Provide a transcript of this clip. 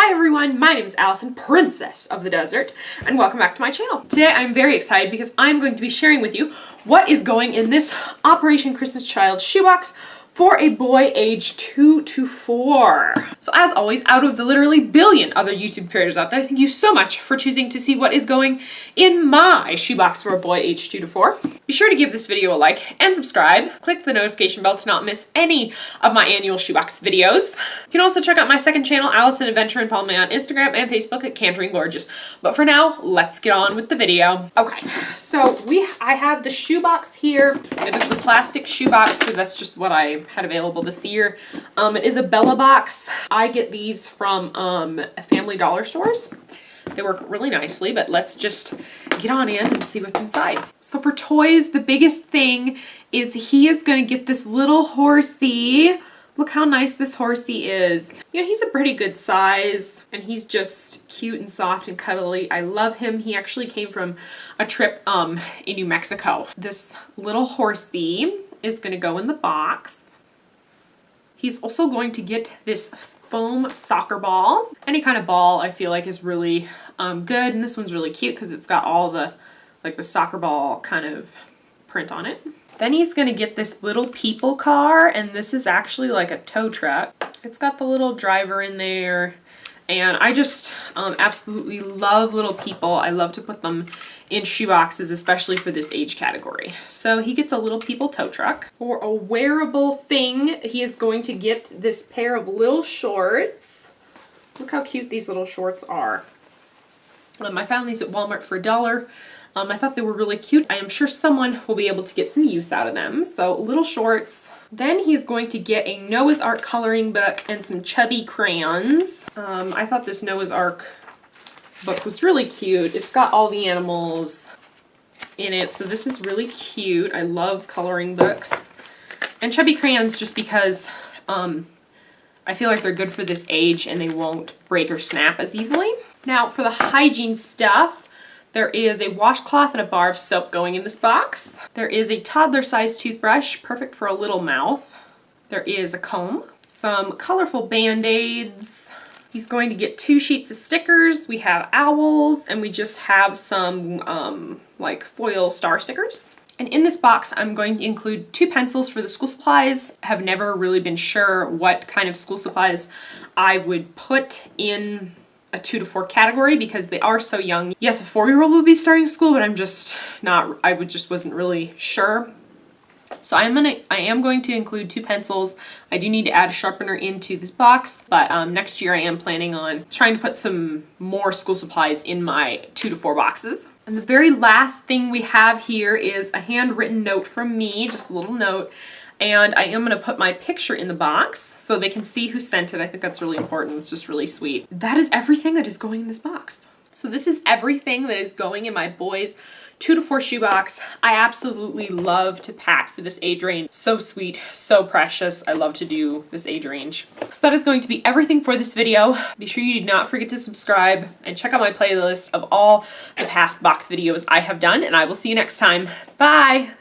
Hi everyone, my name is Allison, Princess of the Desert, and welcome back to my channel. Today I'm very excited because I'm going to be sharing with you what is going in this Operation Christmas Child Shoebox for a boy age 2 to 4. So as always, out of the literally billion other YouTube creators out there, thank you so much for choosing to see what is going in my shoebox for a boy age 2 to 4. Be sure to give this video a like and subscribe. Click the notification bell to not miss any of my annual shoebox videos. You can also check out my second channel, Allison Adventure, and follow me on Instagram and Facebook at Cantering Gorgeous. But for now, let's get on with the video. Okay, so I have the shoebox here. It is a plastic shoebox because that's just what I had available this year. It is a Bella box. I get these from Family Dollar stores. They work really nicely, but let's just get on in and see what's inside. So for toys, the biggest thing is he is going to get this little horsey. Look how nice this horsey is. You know, he's a pretty good size and he's just cute and soft and cuddly. I love him. He actually came from a trip in New Mexico. This little horsey is going to go in the box. He's also going to get this foam soccer ball. Any kind of ball I feel like is really good, and this one's really cute because it's got all the the soccer ball kind of print on it. Then he's going to get this little people car, and this is actually like a tow truck. It's got the little driver in there, and I just absolutely love little people. I love to put them in shoe boxes, especially for this age category. So he gets a little people tow truck. For a wearable thing, he is going to get this pair of little shorts. Look how cute these little shorts are. I found these at Walmart for $1. I thought they were really cute. I am sure someone will be able to get some use out of them. So little shorts. Then he's going to get a Noah's Ark coloring book and some Chubby Crayons. I thought this Noah's Ark book was really cute. It's got all the animals in it, so this is really cute. I love coloring books. And Chubby Crayons just because I feel like they're good for this age and they won't break or snap as easily. Now for the hygiene stuff, there is a washcloth and a bar of soap going in this box. There is a toddler-sized toothbrush, perfect for a little mouth. There is a comb, some colorful Band-Aids. He's going to get 2 sheets of stickers. We have owls, and we just have some like foil star stickers. And in this box, I'm going to include 2 pencils for the school supplies. I have never really been sure what kind of school supplies I would put in a 2 to 4 category because they are so young. Yes, a 4-year-old will be starting school, but I'm just not, just wasn't really sure. So I am going to include 2 pencils. I do need to add a sharpener into this box, but next year I am planning on trying to put some more school supplies in my 2 to 4 boxes. And the very last thing we have here is a handwritten note from me, just a little note. And I am going to put my picture in the box so they can see who sent it. I think that's really important. It's just really sweet. That is everything that is going in this box. So this is everything that is going in my boys 2 to 4 shoebox. I absolutely love to pack for this age range. So sweet, so precious. I love to do this age range. So that is going to be everything for this video. Be sure you do not forget to subscribe and check out my playlist of all the past box videos I have done, and I will see you next time. Bye!